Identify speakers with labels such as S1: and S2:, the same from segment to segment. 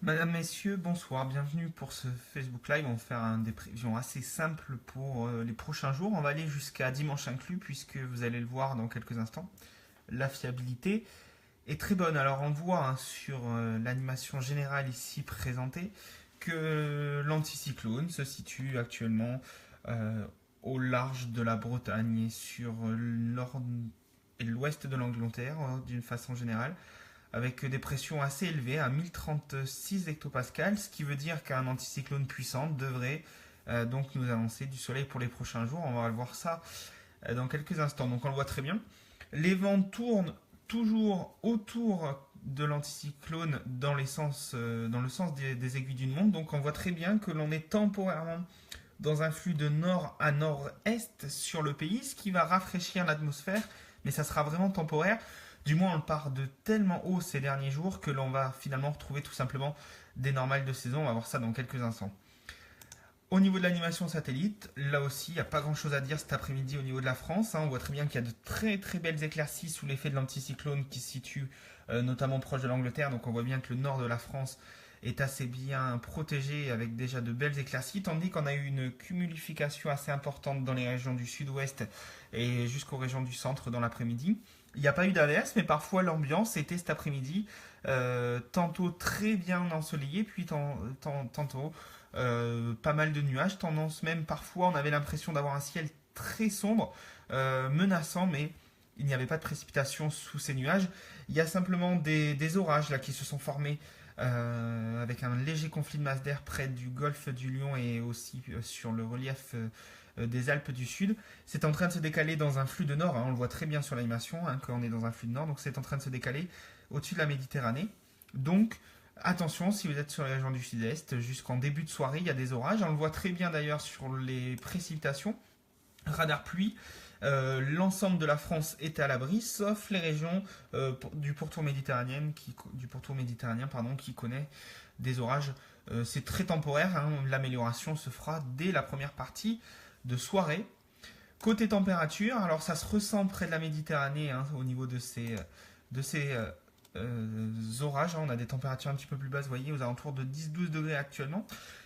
S1: Madame, messieurs, bonsoir, bienvenue pour ce Facebook Live. On va faire des prévisions assez simples pour les prochains jours. On va aller jusqu'à dimanche inclus, puisque vous allez le voir dans quelques instants. La fiabilité est très bonne. Alors on voit sur l'animation générale ici présentée que l'anticyclone se situe actuellement au large de la Bretagne et sur le nord et l'ouest de l'Angleterre d'une façon générale, avec des pressions assez élevées à 1036 hectopascales, ce qui veut dire qu'un anticyclone puissant devrait donc nous annoncer du soleil pour les prochains jours. On va voir ça dans quelques instants. Donc on le voit très bien. Les vents tournent toujours autour de l'anticyclone dans le sens des aiguilles d'une montre. Donc on voit très bien que l'on est temporairement dans un flux de nord à nord-est sur le pays, ce qui va rafraîchir l'atmosphère, mais ça sera vraiment temporaire. Du moins, on part de tellement haut ces derniers jours que l'on va finalement retrouver tout simplement des normales de saison. On va voir ça dans quelques instants. Au niveau de l'animation satellite, là aussi, il n'y a pas grand chose à dire cet après-midi au niveau de la France. On voit très bien qu'il y a de très très belles éclaircies sous l'effet de l'anticyclone qui se situe notamment proche de l'Angleterre. Donc on voit bien que le nord de la France est assez bien protégé avec déjà de belles éclaircies, tandis qu'on a eu une cumulification assez importante dans les régions du sud-ouest et jusqu'aux régions du centre dans l'après-midi. Il n'y a pas eu d'averse, mais parfois l'ambiance était cet après-midi tantôt très bien ensoleillé, puis tantôt pas mal de nuages, tendance même parfois on avait l'impression d'avoir un ciel très sombre, menaçant, mais il n'y avait pas de précipitations sous ces nuages. Il y a simplement des orages là qui se sont formés avec un léger conflit de masse d'air près du golfe du Lion et aussi sur le relief des Alpes du Sud. C'est en train de se décaler dans un flux de nord, on le voit très bien sur l'animation quand on est dans un flux de nord, donc c'est en train de se décaler au-dessus de la Méditerranée. Donc attention, si vous êtes sur les régions du sud-est, jusqu'en début de soirée, il y a des orages. On le voit très bien d'ailleurs sur les précipitations. Radar pluie, l'ensemble de la France est à l'abri, sauf les régions du pourtour méditerranéen qui connaît des orages. C'est très temporaire, l'amélioration se fera dès la première partie de soirée. Côté température, alors ça se ressent près de la Méditerranée au niveau de ces orages. On a des températures un petit peu plus basses, vous voyez, aux alentours de 10-12 degrés actuellement.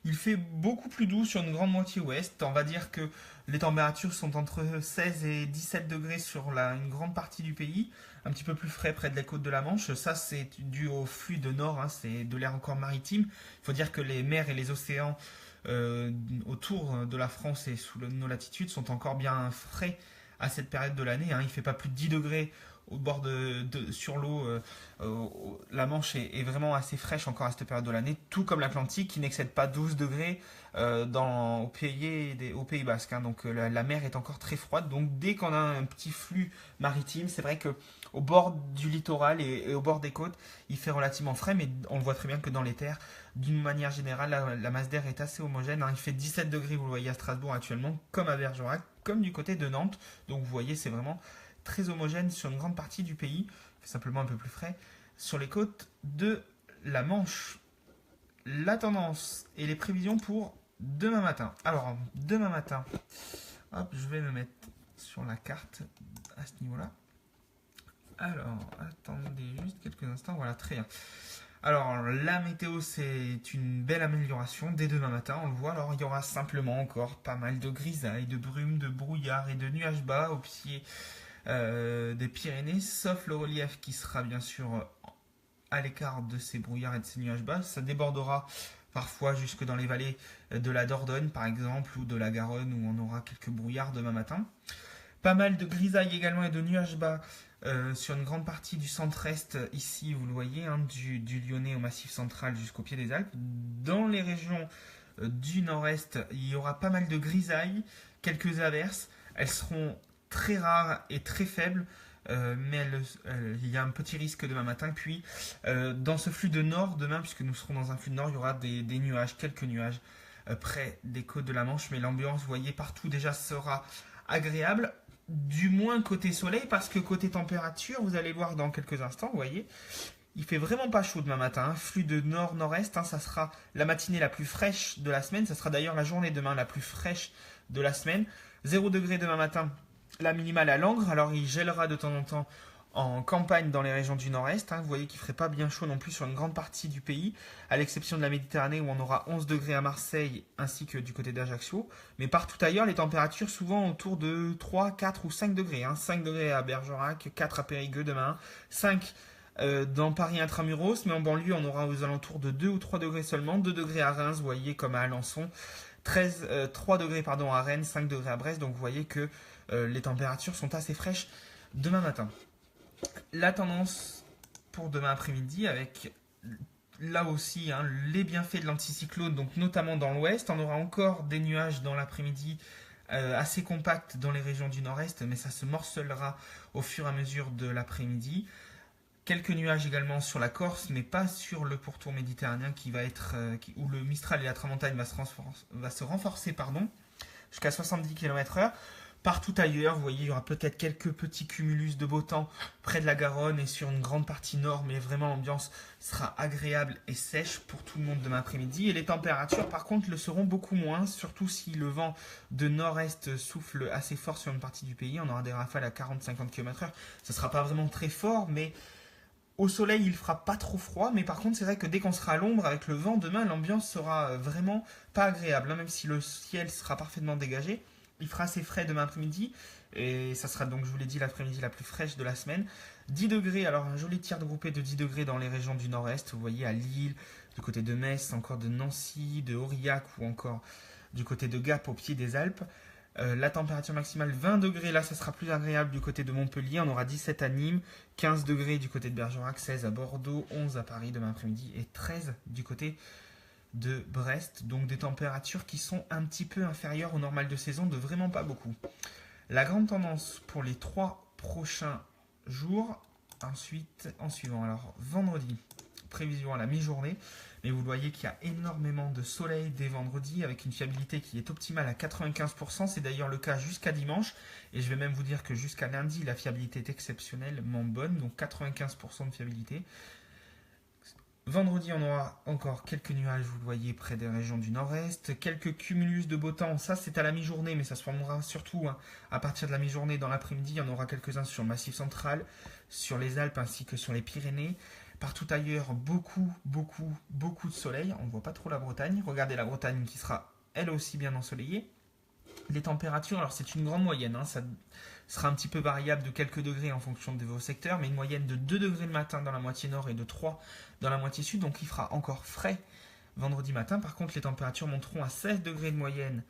S1: Il fait beaucoup plus doux sur une grande moitié ouest. On va dire que les températures sont entre 16 et 17 degrés sur une grande partie du pays. Un petit peu plus frais près de la côte de la Manche. Ça, c'est dû au flux de nord, c'est de l'air encore maritime. Il faut dire que les mers et les océans autour de la France et sous nos latitudes sont encore bien frais à cette période de l'année. Il ne fait pas plus de 10 degrés au bord sur l'eau. La Manche est vraiment assez fraîche encore à cette période de l'année, tout comme l'Atlantique qui n'excède pas 12 degrés au Pays Basque. Donc la mer est encore très froide. Donc dès qu'on a un petit flux maritime, c'est vrai que au bord du littoral et au bord des côtes, il fait relativement frais, mais on le voit très bien que dans les terres, d'une manière générale, la masse d'air est assez homogène. Il fait 17 degrés, vous le voyez à Strasbourg actuellement, comme à Bergerac, comme du côté de Nantes. Donc vous voyez, c'est vraiment très homogène sur une grande partie du pays, simplement un peu plus frais sur les côtes de la Manche. La tendance et les prévisions pour demain matin. Alors, demain matin, hop, je vais me mettre sur la carte à ce niveau-là. Alors, attendez juste quelques instants. Voilà, très bien. Alors, la météo, c'est une belle amélioration dès demain matin, on le voit. Alors, il y aura simplement encore pas mal de grisailles, de brumes, de brouillard et de nuages bas au pied des Pyrénées, sauf le relief qui sera bien sûr à l'écart de ces brouillards et de ces nuages bas. Ça débordera parfois jusque dans les vallées de la Dordogne par exemple ou de la Garonne où on aura quelques brouillards demain matin. Pas mal de grisailles également et de nuages bas sur une grande partie du centre-est, ici vous le voyez, du Lyonnais au Massif central jusqu'au pied des Alpes. Dans les régions du nord-est, il y aura pas mal de grisailles, quelques averses. Elles seront très rares et très faibles, mais il y a un petit risque demain matin. Puis dans ce flux de nord, demain, puisque nous serons dans un flux de nord, il y aura des nuages, quelques nuages près des côtes de la Manche, mais l'ambiance, vous voyez, partout déjà sera agréable. Du moins côté soleil, parce que côté température, vous allez voir dans quelques instants, vous voyez, il fait vraiment pas chaud demain matin. Flux de nord-nord-est, ça sera la matinée la plus fraîche de la semaine. Ça sera d'ailleurs la journée demain la plus fraîche de la semaine. 0 degré demain matin, la minimale à Langres. Alors il gèlera de temps en temps en campagne dans les régions du nord-est. Vous voyez qu'il ne ferait pas bien chaud non plus sur une grande partie du pays, à l'exception de la Méditerranée où on aura 11 degrés à Marseille ainsi que du côté d'Ajaccio. Mais partout ailleurs, les températures souvent autour de 3, 4 ou 5 degrés. 5 degrés à Bergerac, 4 à Périgueux demain, 5 dans Paris intramuros, mais en banlieue on aura aux alentours de 2 ou 3 degrés seulement, 2 degrés à Reims, vous voyez, comme à Alençon, 3 degrés pardon, à Rennes, 5 degrés à Brest, donc vous voyez que les températures sont assez fraîches demain matin. La tendance pour demain après-midi avec là aussi les bienfaits de l'anticyclone, donc notamment dans l'ouest, on aura encore des nuages dans l'après-midi assez compacts dans les régions du nord-est, mais ça se morcellera au fur et à mesure de l'après-midi. Quelques nuages également sur la Corse, mais pas sur le pourtour méditerranéen qui va être, où le Mistral et la Tramontane va se renforcer jusqu'à 70 km/h. Partout ailleurs, vous voyez, il y aura peut-être quelques petits cumulus de beau temps près de la Garonne et sur une grande partie nord, mais vraiment l'ambiance sera agréable et sèche pour tout le monde demain après-midi. Et les températures, par contre, le seront beaucoup moins, surtout si le vent de nord-est souffle assez fort sur une partie du pays. On aura des rafales à 40-50 km/h. Ça ne sera pas vraiment très fort, mais au soleil, il fera pas trop froid, mais par contre, c'est vrai que dès qu'on sera à l'ombre avec le vent, demain, l'ambiance sera vraiment pas agréable. Même si le ciel sera parfaitement dégagé, il fera assez frais demain après-midi. Et ça sera donc, je vous l'ai dit, l'après-midi la plus fraîche de la semaine. 10 degrés, alors un joli tir de groupé de 10 degrés dans les régions du nord-est. Vous voyez, à Lille, du côté de Metz, encore de Nancy, de Aurillac ou encore du côté de Gap au pied des Alpes. La température maximale 20 degrés, là ça sera plus agréable du côté de Montpellier, on aura 17 à Nîmes, 15 degrés du côté de Bergerac, 16 à Bordeaux, 11 à Paris demain après-midi et 13 du côté de Brest. Donc des températures qui sont un petit peu inférieures au normal de saison, de vraiment pas beaucoup. La grande tendance pour les 3 prochains jours, ensuite en suivant, alors vendredi, prévision à la mi-journée, mais vous voyez qu'il y a énormément de soleil dès vendredi avec une fiabilité qui est optimale à 95%, c'est d'ailleurs le cas jusqu'à dimanche, et je vais même vous dire que jusqu'à lundi la fiabilité est exceptionnellement bonne, donc 95% de fiabilité. Vendredi, on aura encore quelques nuages, vous le voyez, près des régions du nord-est. Quelques cumulus de beau temps, ça c'est à la mi-journée, mais ça se formera surtout à partir de la mi-journée. Dans l'après-midi, il y en aura quelques-uns sur le Massif central, sur les Alpes ainsi que sur les Pyrénées. Partout ailleurs, beaucoup de soleil. On ne voit pas trop la Bretagne. Regardez la Bretagne qui sera elle aussi bien ensoleillée. Les températures, alors c'est une grande moyenne, ça sera un petit peu variable de quelques degrés en fonction de vos secteurs, mais une moyenne de 2 degrés le matin dans la moitié nord et de 3 dans la moitié sud, donc il fera encore frais vendredi matin. Par contre, les températures monteront à 16 degrés de moyenne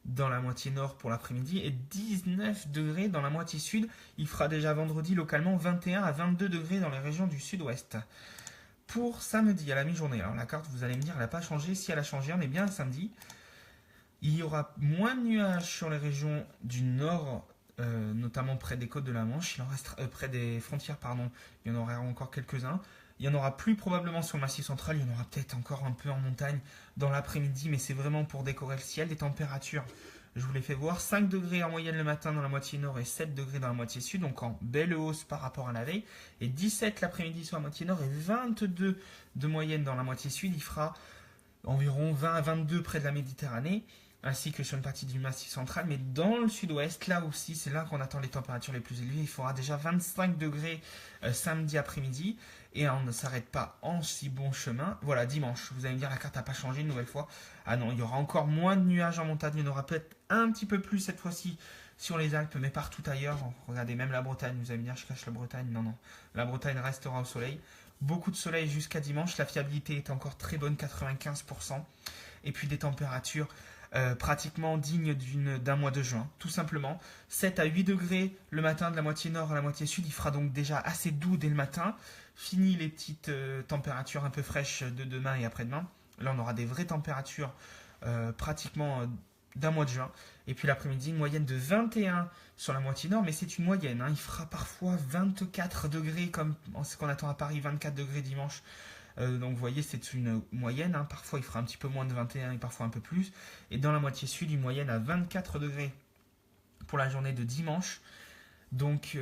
S1: dans la moitié nord pour l'après-midi et 19 degrés dans la moitié sud. Il fera déjà vendredi localement 21 à 22 degrés dans les régions du sud-ouest. Pour samedi à la mi-journée, alors la carte, vous allez me dire, elle n'a pas changé. Si elle a changé, on est bien samedi. Il y aura moins de nuages sur les régions du nord, notamment près des côtes de la Manche. Il en restera, près des frontières, pardon. Il y en aura encore quelques-uns. Il y en aura plus probablement sur le Massif central. Il y en aura peut-être encore un peu en montagne dans l'après-midi, mais c'est vraiment pour décorer le ciel. Les températures, je vous les fais voir. 5 degrés en moyenne le matin dans la moitié nord et 7 degrés dans la moitié sud, donc en belle hausse par rapport à la veille. Et 17 l'après-midi sur la moitié nord et 22 de moyenne dans la moitié sud. Il fera environ 20 à 22 près de la Méditerranée, ainsi que sur une partie du Massif central, mais dans le sud-ouest, là aussi, c'est là qu'on attend les températures les plus élevées. Il fera déjà 25 degrés samedi après-midi, et on ne s'arrête pas en si bon chemin. Voilà, dimanche, vous allez me dire, la carte n'a pas changé une nouvelle fois. Ah non, il y aura encore moins de nuages en montagne, il y en aura peut-être un petit peu plus cette fois-ci sur les Alpes, mais partout ailleurs. Regardez, même la Bretagne, vous allez me dire, je cache la Bretagne. Non, la Bretagne restera au soleil. Beaucoup de soleil jusqu'à dimanche, la fiabilité est encore très bonne, 95%, et puis des températures pratiquement digne d'un mois de juin, tout simplement. 7 à 8 degrés le matin de la moitié nord à la moitié sud, il fera donc déjà assez doux dès le matin. Fini les petites températures un peu fraîches de demain et après-demain. Là, on aura des vraies températures pratiquement d'un mois de juin. Et puis l'après-midi, une moyenne de 21 sur la moitié nord, mais c'est une moyenne. Il fera parfois 24 degrés, comme ce qu'on attend à Paris, 24 degrés dimanche. Donc vous voyez, c'est une moyenne. Parfois, il fera un petit peu moins de 21 et parfois un peu plus. Et dans la moitié sud, une moyenne à 24 degrés pour la journée de dimanche. Donc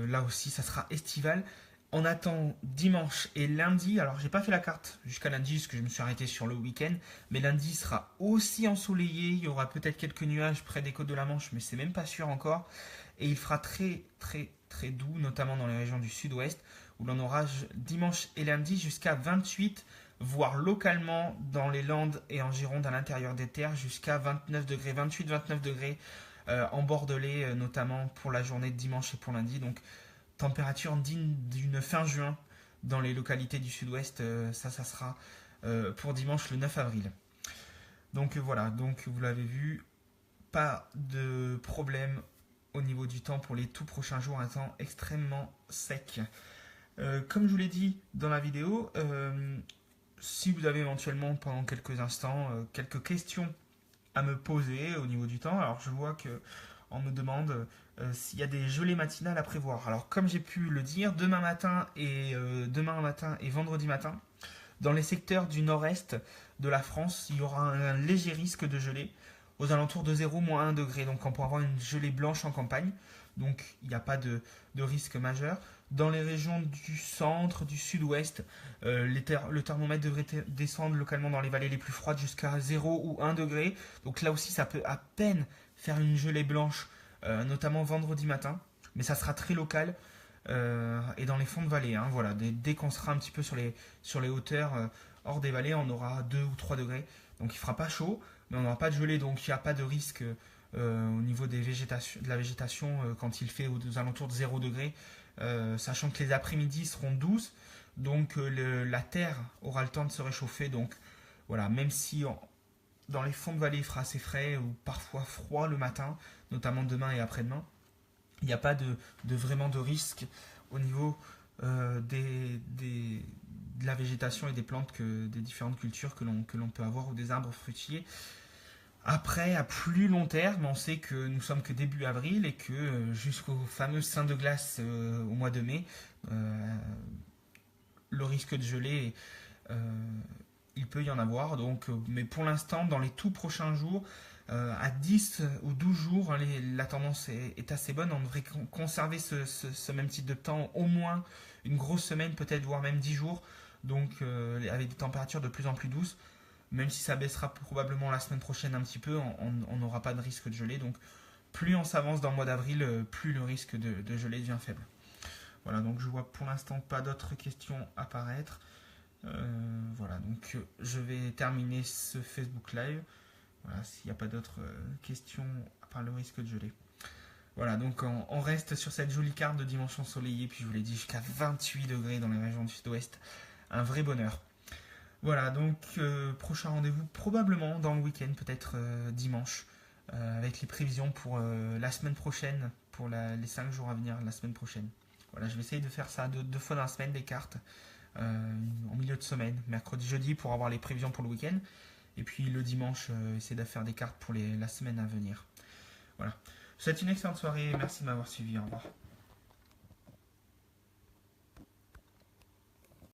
S1: là aussi, ça sera estival. On attend dimanche et lundi. Alors, j'ai pas fait la carte jusqu'à lundi parce que je me suis arrêté sur le week-end. Mais lundi sera aussi ensoleillé. Il y aura peut-être quelques nuages près des côtes de la Manche, mais c'est même pas sûr encore. Et il fera très, très, très doux, notamment dans les régions du sud-ouest, où l'on aura dimanche et lundi jusqu'à 28, voire localement dans les Landes et en Gironde à l'intérieur des terres, jusqu'à 29 degrés, 28-29 degrés en Bordelais, notamment pour la journée de dimanche et pour lundi. Donc, température digne d'une fin juin dans les localités du sud-ouest. Ça sera pour dimanche le 9 avril. Donc voilà, donc vous l'avez vu, pas de problème au niveau du temps pour les tout prochains jours, un temps extrêmement sec. Comme je vous l'ai dit dans la vidéo, si vous avez éventuellement pendant quelques instants quelques questions à me poser au niveau du temps, alors je vois que on me demande s'il y a des gelées matinales à prévoir. Alors comme j'ai pu le dire, demain matin et vendredi matin, dans les secteurs du nord-est de la France, il y aura un léger risque de gelée aux alentours de 0-1 degré. Donc on pourra avoir une gelée blanche en campagne. Donc il n'y a pas de risque majeur. Dans les régions du centre, du sud-ouest, le thermomètre devrait descendre localement dans les vallées les plus froides jusqu'à 0 ou 1 degré. Donc là aussi, ça peut à peine faire une gelée blanche, notamment vendredi matin. Mais ça sera très local et dans les fonds de vallée. Hein, voilà. Dès qu'on sera un petit peu sur les hauteurs hors des vallées, on aura 2 ou 3 degrés. Donc il ne fera pas chaud, mais on n'aura pas de gelée. Donc il n'y a pas de risque au niveau de la végétation quand il fait aux alentours de 0 degré. Sachant que les après-midi seront douces, donc la terre aura le temps de se réchauffer. Donc voilà, même si dans les fonds de vallée il fera assez frais ou parfois froid le matin, notamment demain et après-demain, il n'y a pas vraiment de risque au niveau de la végétation et des plantes, des différentes cultures que l'on peut avoir ou des arbres fruitiers. Après, à plus long terme, on sait que nous sommes que début avril et que jusqu'au fameux sein de glace au mois de mai, le risque de gelée, il peut y en avoir. Donc, mais pour l'instant, dans les tout prochains jours, à 10 ou 12 jours, hein, la tendance est assez bonne. On devrait conserver ce même type de temps au moins une grosse semaine, peut-être voire même 10 jours. Donc, avec des températures de plus en plus douces. Même si ça baissera probablement la semaine prochaine un petit peu, on n'aura pas de risque de gelée. Donc plus on s'avance dans le mois d'avril, plus le risque de gelée devient faible. Voilà, donc je vois pour l'instant pas d'autres questions apparaître. Voilà, donc je vais terminer ce Facebook Live. Voilà, s'il n'y a pas d'autres questions à part le risque de gelée. Voilà, donc on reste sur cette jolie carte de dimanche ensoleillée, puis je vous l'ai dit, jusqu'à 28 degrés dans les régions du sud-ouest. Un vrai bonheur. Voilà, donc prochain rendez-vous probablement dans le week-end, peut-être dimanche, avec les prévisions pour la semaine prochaine, pour les 5 jours à venir la semaine prochaine. Voilà, je vais essayer de faire ça deux fois dans la semaine, des cartes, en milieu de semaine, mercredi, jeudi, pour avoir les prévisions pour le week-end. Et puis le dimanche, essayer de faire des cartes pour la semaine à venir. Voilà. Je vous souhaite une excellente soirée, merci de m'avoir suivi, au revoir.